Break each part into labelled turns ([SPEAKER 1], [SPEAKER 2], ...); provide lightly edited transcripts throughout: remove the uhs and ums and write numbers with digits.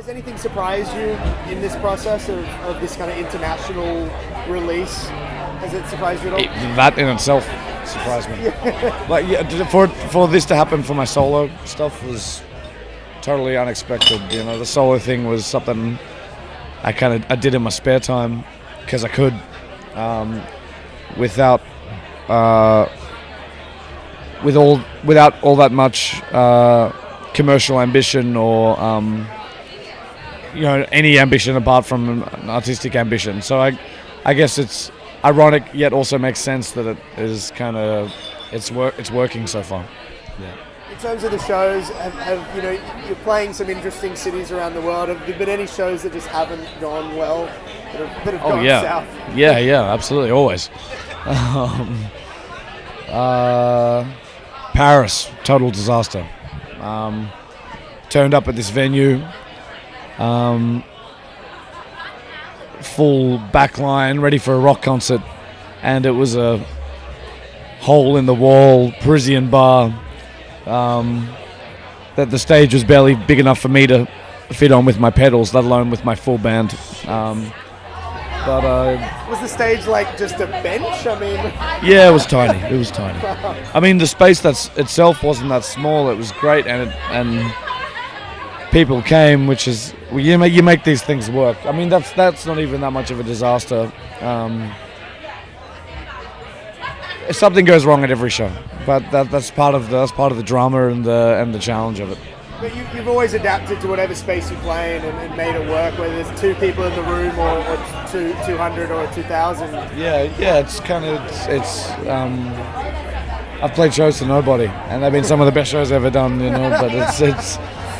[SPEAKER 1] Has anything surprised you in this process of this kind of international release? Has it surprised you at all?
[SPEAKER 2] That in itself surprised me. Like, yeah, for this to happen for my solo stuff was totally unexpected. You know, the solo thing was something I did in my spare time because I could, without all that much commercial ambition or any ambition apart from an artistic ambition. So I guess it's ironic yet also makes sense that it is kind of it's working so far. Yeah.
[SPEAKER 1] In terms of the shows, you're playing some interesting cities around the world. Have there been any shows that just haven't gone well, that have gone south?
[SPEAKER 2] Yeah, absolutely, always. Paris, total disaster. Turned up at this venue, full backline, ready for a rock concert, and it was a hole-in-the-wall Parisian bar that the stage was barely big enough for me to fit on with my pedals, let alone with my full band.
[SPEAKER 1] Was the stage like just a bench? I mean,
[SPEAKER 2] yeah, it was tiny. I mean, the space itself wasn't that small. It was great, and people came, which is you make these things work. I mean, that's not even that much of a disaster. Something goes wrong at every show, but that's part of the drama and the challenge of it.
[SPEAKER 1] But you've always adapted to whatever space you play in and made it work, whether there's 2 people in the room or 200 or 2,000.
[SPEAKER 2] Yeah. It's I've played shows to nobody, and they've been some of the best shows I've ever done. But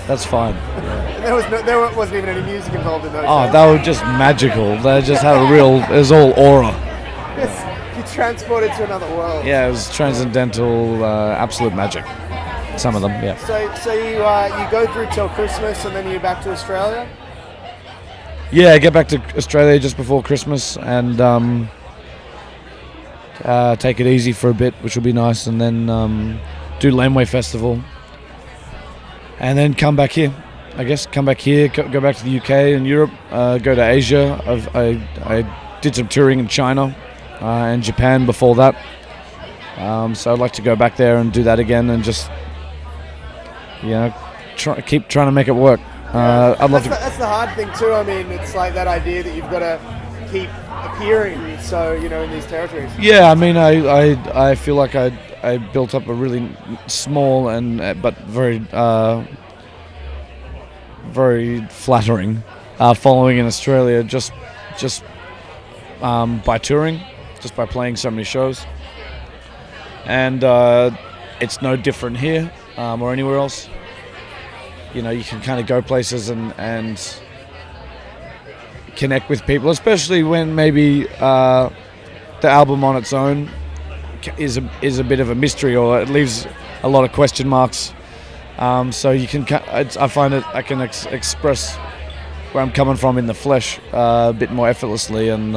[SPEAKER 2] that's fine. Yeah.
[SPEAKER 1] There wasn't even any music involved in those.
[SPEAKER 2] Oh, they were just magical. They just had it was all aura.
[SPEAKER 1] Yes, you transported to another world.
[SPEAKER 2] Yeah, it was transcendental, absolute magic. Some of them, yeah.
[SPEAKER 1] So you go through till Christmas and then you're back to Australia?
[SPEAKER 2] Yeah, I get back to Australia just before Christmas and take it easy for a bit, which will be nice, and then do Laneway Festival, and then come back here. I guess come back here, go back to the UK and Europe, go to Asia. I did some touring in China and Japan before that, so I'd like to go back there and do that again and just keep trying to make it work. I'd love to.
[SPEAKER 1] That's the hard thing too. I mean, it's like that idea that you've got to keep appearing, so in these territories.
[SPEAKER 2] Yeah, I mean, I feel like I built up a really small and but very very flattering following in Australia just by touring, just by playing so many shows, and it's no different here or anywhere else. You can kind of go places and connect with people, especially when maybe the album on its own is a bit of a mystery, or it leaves a lot of question marks. So you can, I find it I can express where I'm coming from in the flesh a bit more effortlessly, and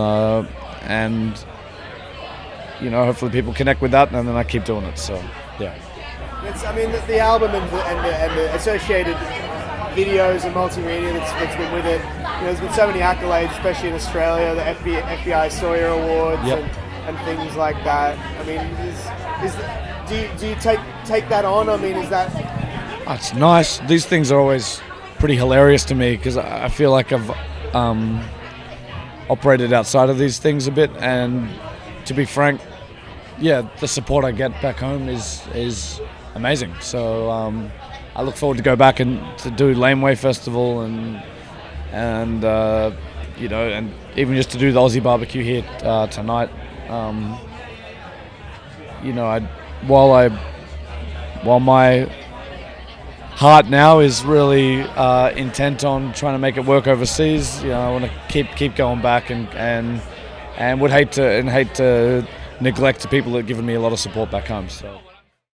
[SPEAKER 2] hopefully people connect with that, and then I keep doing it. So yeah.
[SPEAKER 1] The album and the associated videos and multimedia that's been with it. There's been so many accolades, especially in Australia, the FBI Sawyer Awards.
[SPEAKER 2] Yep.
[SPEAKER 1] and things like that. I mean, do you take that on? I mean, is that?
[SPEAKER 2] It's nice. These things are always pretty hilarious to me because I feel like I've operated outside of these things a bit, and to be frank, yeah, the support I get back home is amazing. So I look forward to go back and to do Laneway Festival and even just to do the Aussie BBQ here tonight. While my heart now is really intent on trying to make it work overseas, I want to keep going back and would hate to neglect the people that have given me a lot of support back home. So.